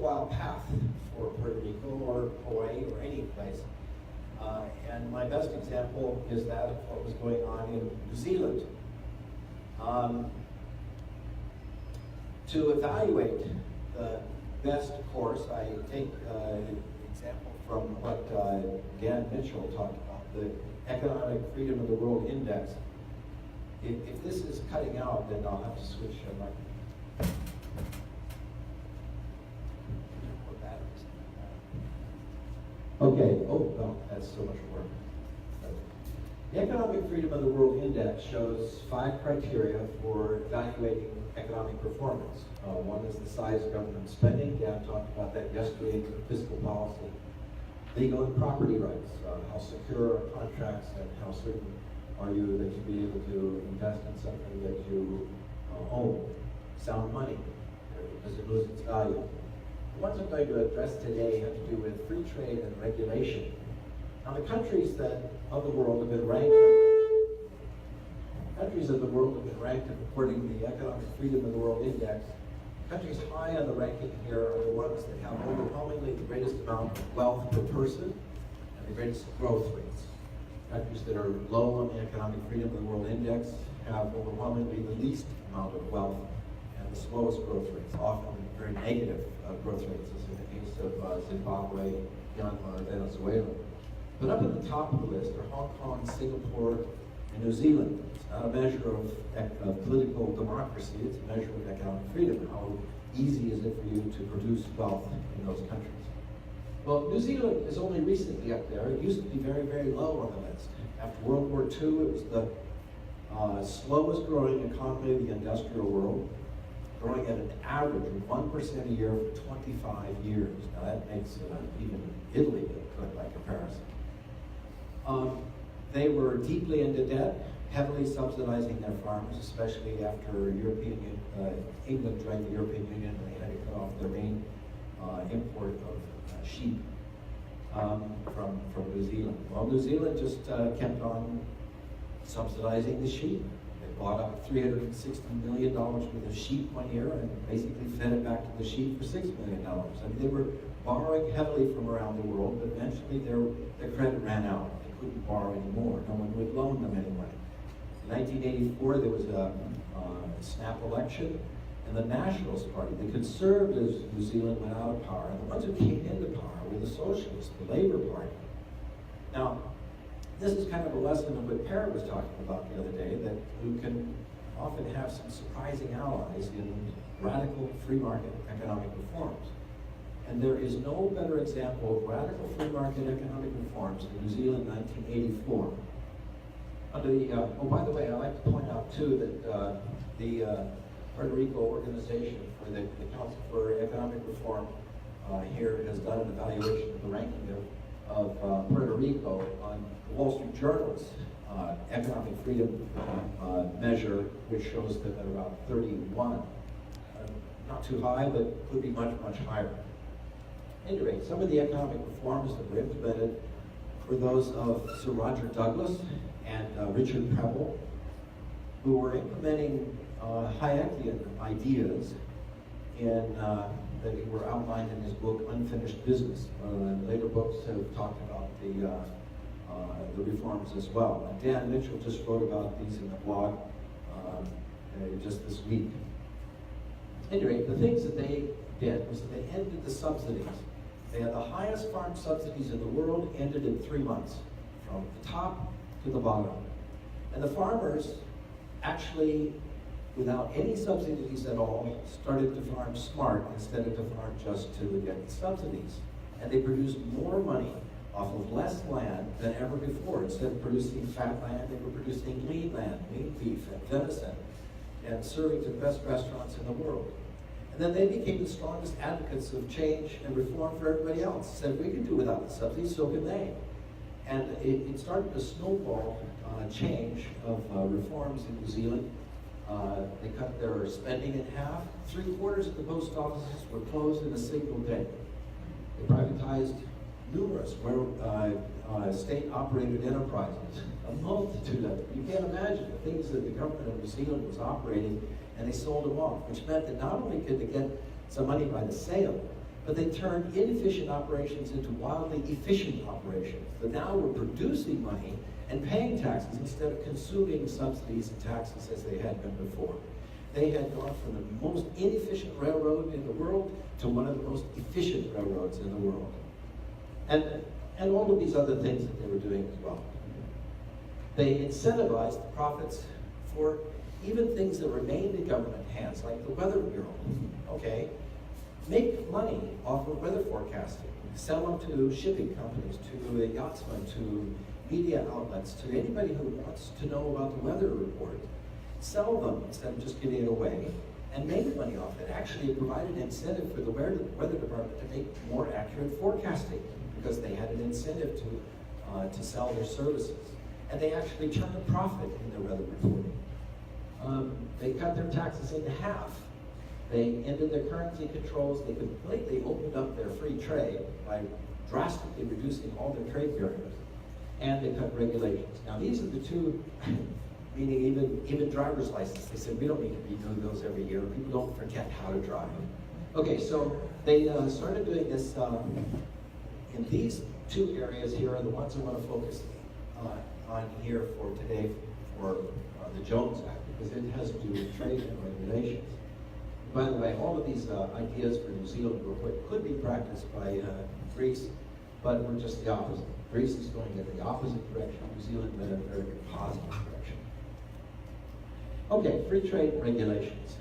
worthwhile path for Puerto Rico or Hawaii or any place. And my best example is that of what was going on in New Zealand. To evaluate the best course, I take an example from what Dan Mitchell talked about, the Economic Freedom of the World Index. If this is cutting out, then I'll have to switch my okay, oh, no, that's so much work. The Economic Freedom of the World Index shows 5 criteria for evaluating economic performance. One is the size of government spending. Dan talked about that yesterday in fiscal policy. Legal and property rights. How secure are contracts and how certain are you that you'll be able to invest in something that you own? Sound money. Does it lose its value? The ones I'm going to address today have to do with free trade and regulation. Now, the countries of the world have been ranked. Countries of the world have been ranked according to the Economic Freedom of the World Index. Countries high on the ranking here are the ones that have overwhelmingly the greatest amount of wealth per person and the greatest growth rates. Countries that are low on the Economic Freedom of the World Index have overwhelmingly the least amount of wealth and the slowest growth rates, often very negative growth rates, as in the case of Zimbabwe, Myanmar, Venezuela. But up at the top of the list are Hong Kong, Singapore, and New Zealand. It's not a measure of political democracy, it's a measure of economic freedom. How easy is it for you to produce wealth in those countries? Well, New Zealand is only recently up there. It used to be very, very low on the list. After World War II, it was the slowest growing economy of the industrial world, growing at an average of 1% a year for 25 years. Now that makes even Italy look good by comparison. They were deeply into debt, heavily subsidizing their farmers, especially after England joined the European Union and they had to cut off their main import of sheep from New Zealand. Well, New Zealand just kept on subsidizing the sheep. They bought up $360 million worth of sheep one year and basically fed it back to the sheep for $6 million. I mean, they were borrowing heavily from around the world, but eventually their credit ran out. They couldn't borrow anymore. No one would loan them anyway. In 1984, there was a snap election, and the Nationalist Party, the Conservatives of New Zealand, went out of power, and the ones who came into power were the Socialists, the Labour Party. Now, this is kind of a lesson of what Pear was talking about the other day, that you can often have some surprising allies in radical free market economic reforms. And there is no better example of radical free market economic reforms than New Zealand in 1984. Oh, by the way, I'd like to point out too that the Puerto Rico organization for the Council for Economic Reform here has done an evaluation of the ranking of Puerto Rico on the Wall Street Journal's economic freedom measure, which shows them at about 31. Not too high, but could be much, much higher. At any rate, some of the economic reforms that were implemented were those of Sir Roger Douglas and Richard Preble, who were implementing Hayekian ideas that were outlined in his book Unfinished Business. Later books have talked about the reforms as well. And Dan Mitchell just wrote about these in the blog just this week. At any rate, the things that they did was that they ended the subsidies. They had the highest farm subsidies in the world, ended in 3 months, from the top to the bottom. And the farmers actually, without any subsidies at all, started to farm smart instead of to farm just to get the subsidies. And they produced more money off of less land than ever before. Instead of producing fat land, they were producing lean land, lean beef and venison, and serving to the best restaurants in the world. And then they became the strongest advocates of change and reform for everybody else. Said, we can do without the subsidies, so can they. And it started to snowball change of reforms in New Zealand. They cut their spending in half. 3/4 of the post offices were closed in a single day. They privatized numerous state-operated enterprises, a multitude of them. You can't imagine the things that the government of New Zealand was operating, and they sold them off, which meant that not only could they get some money by the sale, but they turned inefficient operations into wildly efficient operations. So now we're producing money and paying taxes instead of consuming subsidies and taxes as they had been before. They had gone from the most inefficient railroad in the world to one of the most efficient railroads in the world. And all of these other things that they were doing as well. They incentivized the profits for even things that remained in government hands, like the Weather Bureau. Okay, make money off of weather forecasting, sell them to shipping companies, to yachtsmen, to media outlets, to anybody who wants to know about the weather report. Sell them instead of just giving it away, and make money off it. Actually, it provided an incentive for the weather department to make more accurate forecasting because they had an incentive to sell their services. And they actually turned a profit in their weather reporting. They cut their taxes into half. They ended their currency controls. They completely opened up their free trade by drastically reducing all their trade barriers. And they cut regulations. Now these are the two, meaning even driver's license. They said we don't need to renew those every year. People don't forget how to drive. Okay, so they started doing this in these two areas here are the ones I want to focus on here for today for the Jones Act, because it has to do with trade and regulations. By the way, all of these ideas for New Zealand could be practiced by Greece, but we're just the opposite. Greece is going in the opposite direction. New Zealand went in a very positive direction. Okay, free trade and regulations.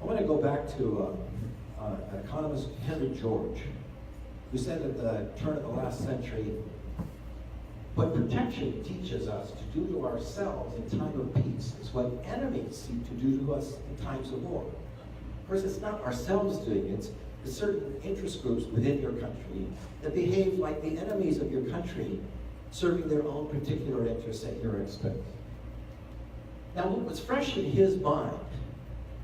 I want to go back to an economist, Henry George, who said at the turn of the last century, what protection teaches us to do to ourselves in time of peace is what enemies seek to do to us in times of war. Of course, it's not ourselves doing it, it's certain interest groups within your country that behave like the enemies of your country, serving their own particular interests at your expense. Now, what was fresh in his mind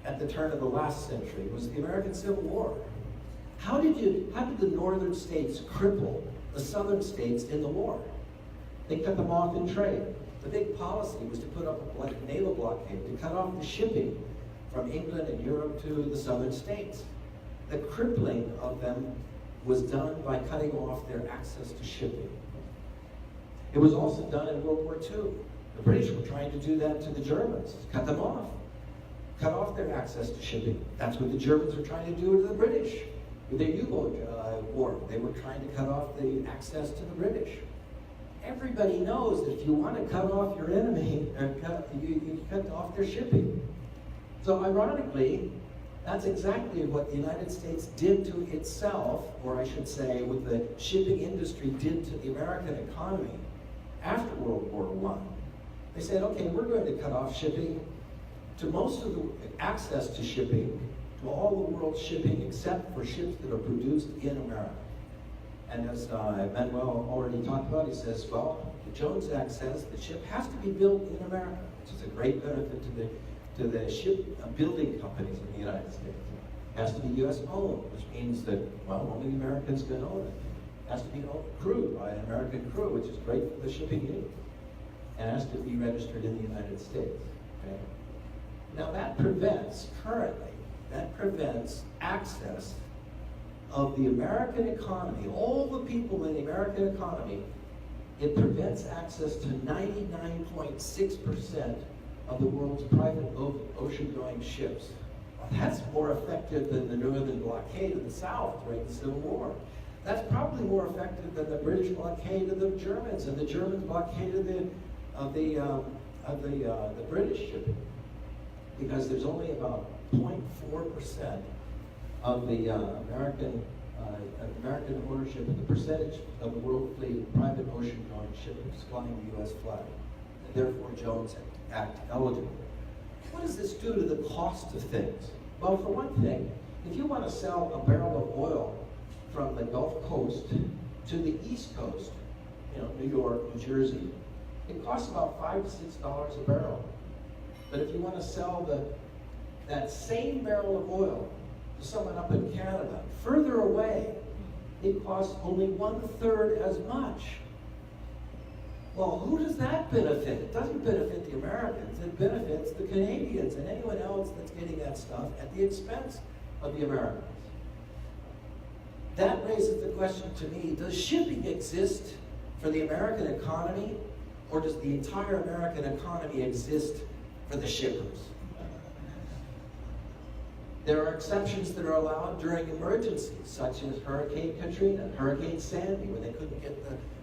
at the turn of the last century was the American Civil War. How did the northern states cripple the southern states in the war? They cut them off in trade. The big policy was to put up a naval blockade to cut off the shipping from England and Europe to the southern states. The crippling of them was done by cutting off their access to shipping. It was also done in World War II. The British were trying to do that to the Germans, cut them off, cut off their access to shipping. That's what the Germans were trying to do to the British with their U-boat war. They were trying to cut off the access to the British. Everybody knows that if you want to cut off your enemy, you cut off their shipping. So ironically, that's exactly what the United States did to itself, or I should say, what the shipping industry did to the American economy after World War I. They said, okay, we're going to cut off shipping to most of the access to shipping, to all the world's shipping except for ships that are produced in America. And as Manuel already talked about, he says, well, the Jones Act says the ship has to be built in America, which is a great benefit to the ship building companies in the United States. It has to be U.S. owned, which means that, well, only Americans can own it. It has to be crewed by an American crew, which is great for the shipping industry. And it has to be registered in the United States. Okay? Now that prevents access of the American economy, all the people in the American economy. It prevents access to 99.6% of the world's private ocean-going ships. Well, that's more effective than the Northern blockade of the South during the Civil War. That's probably more effective than the British blockade of the Germans and the German blockade of the British shipping, because there's only about 0.4% of the American ownership of the percentage of the world fleet private ocean-going ships flying the U.S. flag, and therefore Jones Act eligible. What does this do to the cost of things? Well, for one thing, if you want to sell a barrel of oil from the Gulf Coast to the East Coast, New York, New Jersey, it costs about $5 to $6 a barrel. But if you want to sell that same barrel of oil to someone up in Canada, further away, it costs only 1/3 as much. Well, who does that benefit? It doesn't benefit the Americans, it benefits the Canadians and anyone else that's getting that stuff at the expense of the Americans. that raises the question to me, does shipping exist for the American economy, or does the entire American economy exist for the shippers? There are exceptions that are allowed during emergencies, such as Hurricane Katrina and Hurricane Sandy, when they couldn't get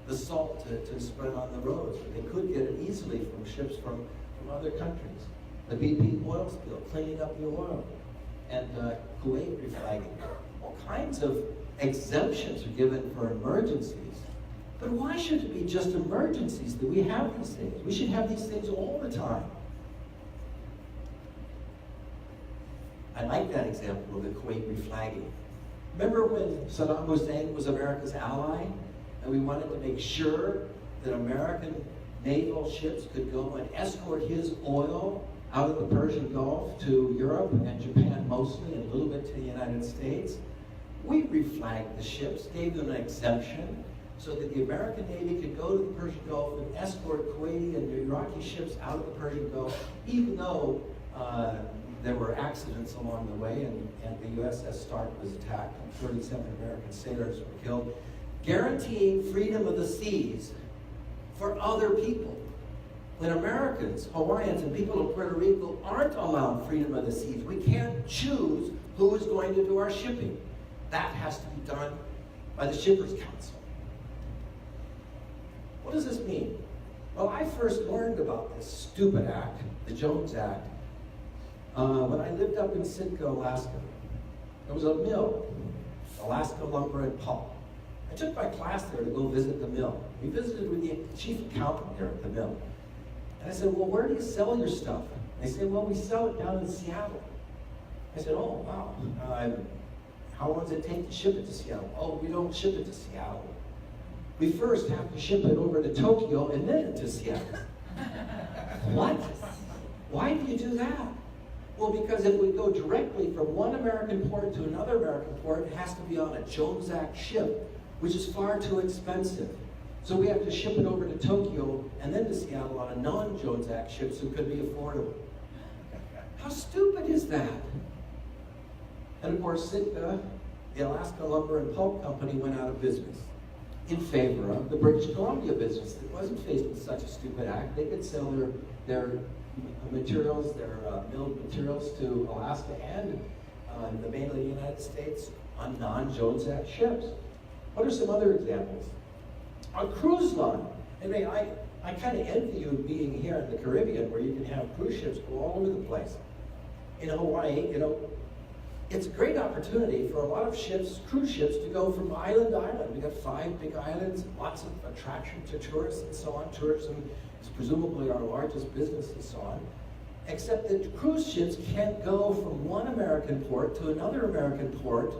the salt to spread on the roads, but they could get it easily from ships from other countries. The BP oil spill, cleaning up the oil, and Kuwait reflagging. All kinds of exemptions are given for emergencies. But why should it be just emergencies that we have these things? We should have these things all the time. I like that example of the Kuwait reflagging. Remember when Saddam Hussein was America's ally, and we wanted to make sure that American naval ships could go and escort his oil out of the Persian Gulf to Europe and Japan mostly, and a little bit to the United States? We reflagged the ships, gave them an exemption, so that the American Navy could go to the Persian Gulf and escort Kuwaiti and Iraqi ships out of the Persian Gulf, even though there were accidents along the way, and the USS Stark was attacked, and 37 American sailors were killed, guaranteeing freedom of the seas for other people. When Americans, Hawaiians, and people of Puerto Rico aren't allowed freedom of the seas, we can't choose who is going to do our shipping. That has to be done by the Shippers Council. What does this mean? Well, I first learned about this stupid act, the Jones Act, when I lived up in Sitka, Alaska. There was a mill, Alaska Lumber and Pulp. I took my class there to go visit the mill. We visited with the chief accountant there at the mill. And I said, well, where do you sell your stuff? And they said, well, we sell it down in Seattle. I said, oh, wow. How long does it take to ship it to Seattle? Oh, we don't ship it to Seattle. We first have to ship it over to Tokyo and then to Seattle. What? Why do you do that? Well, because if we go directly from one American port to another American port, it has to be on a Jones Act ship, which is far too expensive. So we have to ship it over to Tokyo and then to Seattle on a non-Jones Act ship, so it could be affordable. How stupid is that? And of course, Sitka, the Alaska Lumber and Pulp Company, went out of business in favor of the British Columbia business that wasn't faced with such a stupid act. They could sell their materials, their milled materials to Alaska and the mainland United States on non-Jones Act ships. What are some other examples? A cruise line. I mean, I kind of envy you being here in the Caribbean, where you can have cruise ships go all over the place. In Hawaii, you know, it's a great opportunity for a lot of ships, cruise ships, to go from island to island. We got 5 big islands, lots of attraction to tourists and so on. Tourism is presumably our largest business and so on. Except that cruise ships can't go from one American port to another American port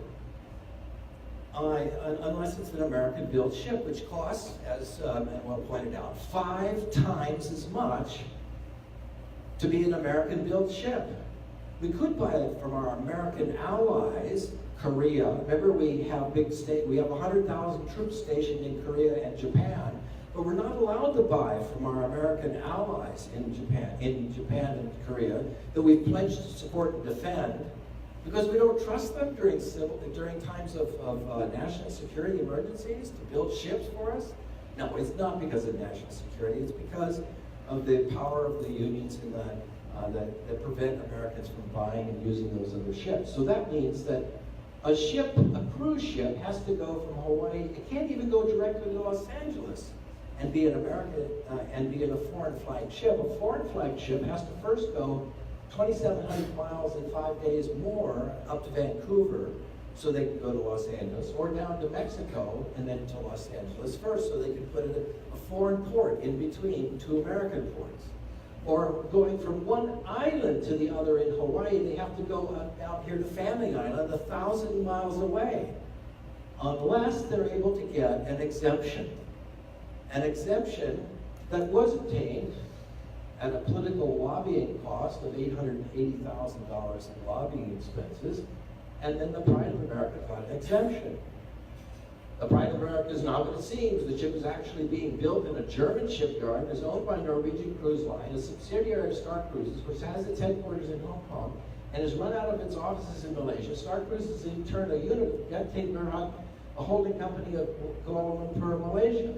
unless it's an American-built ship, which costs, as Manuel pointed out, 5 times as much to be an American-built ship. We could buy it from our American allies, Korea. Remember, we have we have 100,000 troops stationed in Korea and Japan, but we're not allowed to buy from our American allies in Japan and Korea that we've pledged to support and defend, because we don't trust them during times of national security emergencies to build ships for us. No, it's not because of national security. It's because of the power of the unions and that prevent Americans from buying and using those other ships. So that means that a cruise ship, has to go from Hawaii. It can't even go directly to Los Angeles and be an American and be in a foreign flag ship. A foreign flag ship has to first go 2,700 miles in 5 days more up to Vancouver, so they can go to Los Angeles, or down to Mexico and then to Los Angeles first, so they can put a foreign port in between 2 American ports. Or going from one island to the other in Hawaii, they have to go out here to Fanning Island, 1,000 miles away, unless they're able to get an exemption. An exemption that was obtained at a political lobbying cost of $880,000 in lobbying expenses, and then the Pride of America got an exemption. The Pride of America is not what it seems. The ship is actually being built in a German shipyard and is owned by Norwegian Cruise Line, a subsidiary of Star Cruises, which has its headquarters in Hong Kong and is run out of its offices in Malaysia. Star Cruises is in turn a unit of Jet Berhad a holding company of Kuala Lumpur, Malaysia.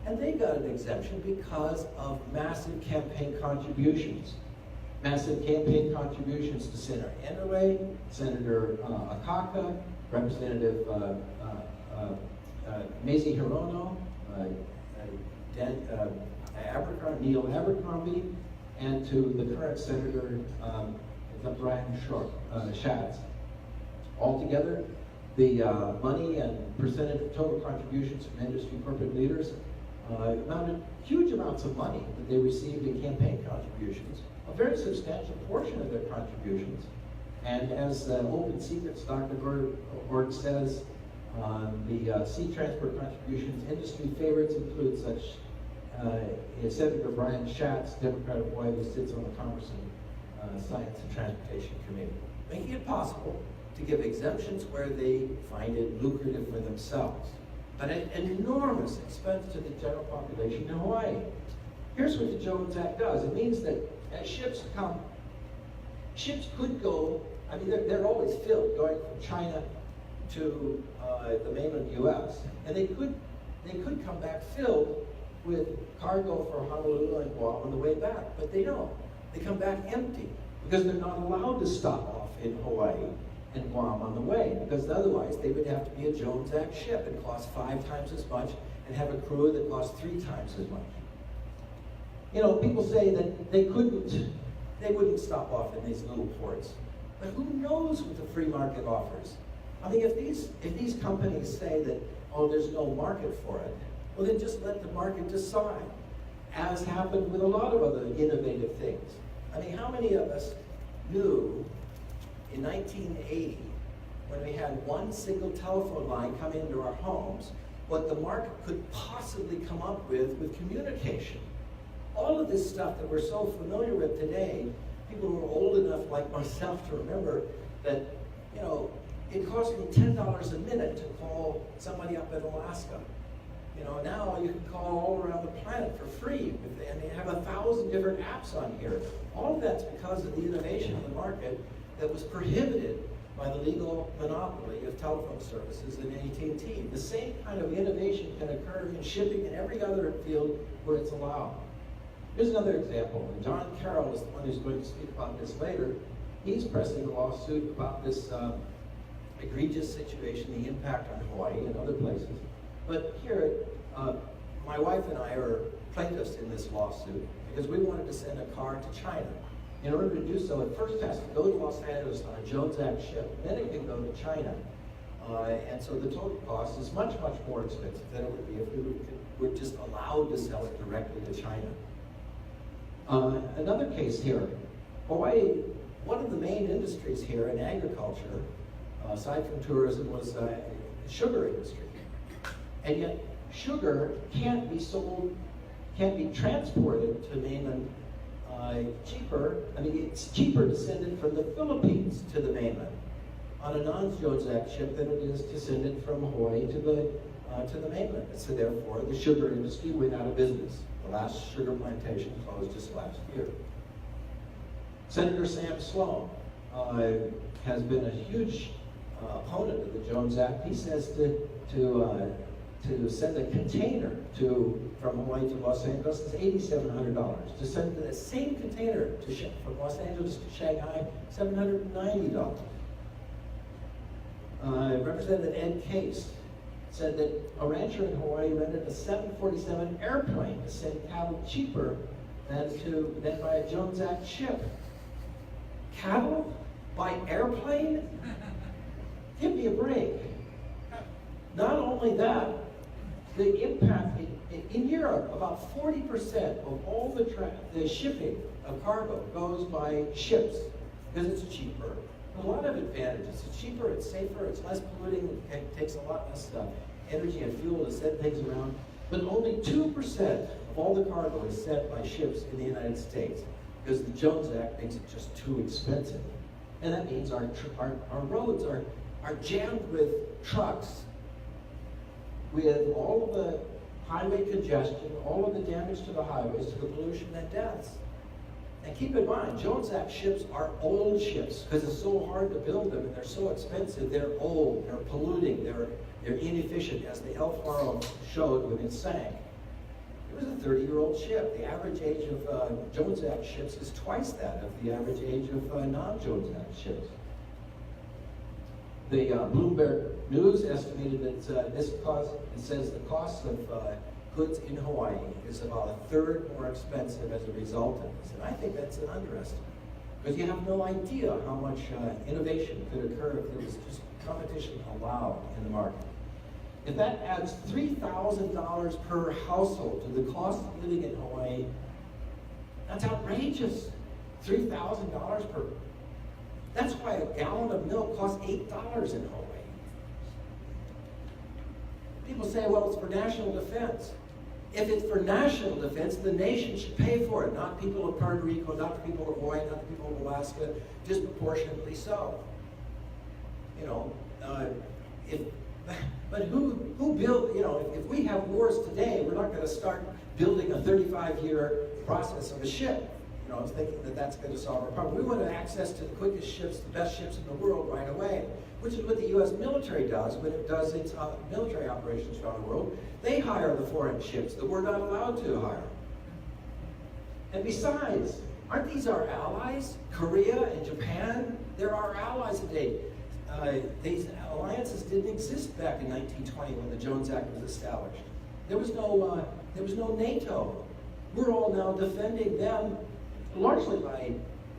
And they got an exemption because of massive campaign contributions. Massive campaign contributions to Senator Enrique, Senator Akaka, Representative Mazie Hirono, Neil Abercrombie, and to the current Senator Brian Schatz. Altogether, the money and percentage of total contributions from industry corporate leaders amounted huge amounts of money that they received in campaign contributions, a very substantial portion of their contributions. And as Open Secrets, Dr. Gord says, the sea transport contributions industry favorites include such Senator Brian Schatz, Democrat of Hawaii, who sits on the Commerce and Science and Transportation Committee, making it possible to give exemptions where they find it lucrative for themselves, but at an enormous expense to the general population in Hawaii. Here's what the Jones Act does. It means that as ships come, ships could go, I mean, they're always filled going from China to the mainland U.S., and they could come back filled with cargo for Honolulu and Guam on the way back, but they don't. They come back empty because they're not allowed to stop off in Hawaii and Guam on the way, because otherwise they would have to be a Jones Act ship and cost 5 times as much and have a crew that costs 3 times as much. You know, people say that they wouldn't stop off in these little ports, but who knows what the free market offers? I mean, if these companies say that, oh, there's no market for it, well, then just let the market decide, as happened with a lot of other innovative things. I mean, how many of us knew in 1980, when we had one single telephone line come into our homes, what the market could possibly come up with communication? All of this stuff that we're so familiar with today, people who are old enough like myself to remember that, you know, it cost me $10 a minute to call somebody up in Alaska. You know, now you can call all around the planet for free, and they have 1,000 different apps on here. All of that's because of the innovation of the market that was prohibited by the legal monopoly of telephone services in AT&T. The same kind of innovation can occur in shipping and every other field where it's allowed. Here's another example, and John Carroll is the one who's going to speak about this later. He's pressing a lawsuit about this egregious situation, the impact on Hawaii and other places. But here, my wife and I are plaintiffs in this lawsuit because we wanted to send a car to China. In order to do so, it first has to go to Los Angeles on a Jones Act ship, then it can go to China. And so the total cost is much, much more expensive than it would be if we were just allowed to sell it directly to China. Another case here, Hawaii, one of the main industries here in agriculture, aside from tourism, was the sugar industry. And yet, sugar can't be sold, can't be transported to mainland cheaper. I mean, it's cheaper to send it from the Philippines to the mainland on a non-Jones Act ship than it is to send it from Hawaii to the mainland. And so therefore, the sugar industry went out of business. The last sugar plantation closed just last year. Senator Sam Sloan has been a huge opponent of the Jones Act. He says to send a container from Hawaii to Los Angeles is $8,700. To send the same container from Los Angeles to Shanghai, $790. Representative Ed Case said that a rancher in Hawaii rented a 747 airplane to send cattle cheaper than by a Jones Act ship. Cattle by airplane? Give me a break. Not only that, the impact in Europe, about 40% of all the shipping of cargo goes by ships because it's cheaper. A lot of advantages. It's cheaper, it's safer, it's less polluting, it takes a lot less energy and fuel to send things around. But only 2% of all the cargo is sent by ships in the United States because the Jones Act makes it just too expensive. And that means our roads are jammed with trucks, with all of the highway congestion, all of the damage to the highways, to the pollution and deaths. And keep in mind, Jones Act ships are old ships because it's so hard to build them and they're so expensive. They're old, they're polluting, they're inefficient, as the El Faro showed when it sank. It was a 30-year-old ship. The average age of Jones Act ships is twice that of the average age of non-Jones Act ships. The Bloomberg News estimated that it says the cost of goods in Hawaii is about a third more expensive as a result of this. And I think that's an underestimate, because you have no idea how much innovation could occur if there was just competition allowed in the market. If that adds $3,000 per household to the cost of living in Hawaii, that's outrageous. $3,000 per. That's why a gallon of milk costs $8 in Hawaii. People say, well, it's for national defense. If it's for national defense, the nation should pay for it, not people of Puerto Rico, not the people of Hawaii, not the people of Alaska, disproportionately so. You know, but who build, you know, if we have wars today, we're not going to start building a 35-year process of a ship. You know, I was thinking that that's going to solve our problem. We want access to the quickest ships, the best ships in the world right away, which is what the U.S. military does when it does its military operations around the world. They hire the foreign ships that we're not allowed to hire. And besides, aren't these our allies? Korea and Japan, they're our allies today. These alliances didn't exist back in 1920 when the Jones Act was established. There was no NATO. We're all now defending them largely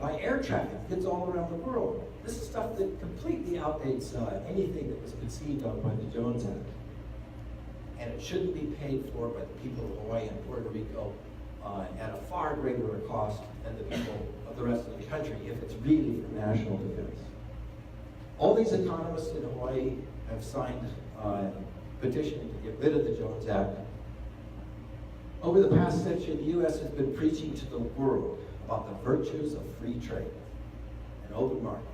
by air traffic. It's all around the world. This is stuff that completely outdates anything that was conceived of by the Jones Act. And it shouldn't be paid for by the people of Hawaii and Puerto Rico at a far greater cost than the people of the rest of the country if it's really for national defense. All these economists in Hawaii have signed a petition to get rid of the Jones Act. Over the past century, the U.S. has been preaching to the world about the virtues of free trade and open markets.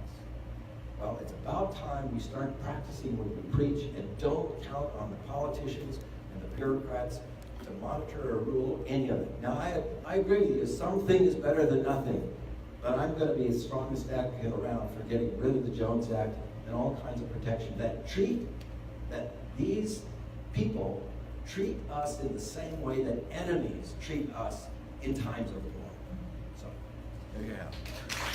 Well, it's about time we start practicing what we preach and don't count on the politicians and the bureaucrats to monitor or rule any of it. Now, I agree with you, something is better than nothing, but I'm going to be the strongest advocate around for getting rid of the Jones Act and all kinds of protection that these people treat us in the same way that enemies treat us in times of war. So, there you have it.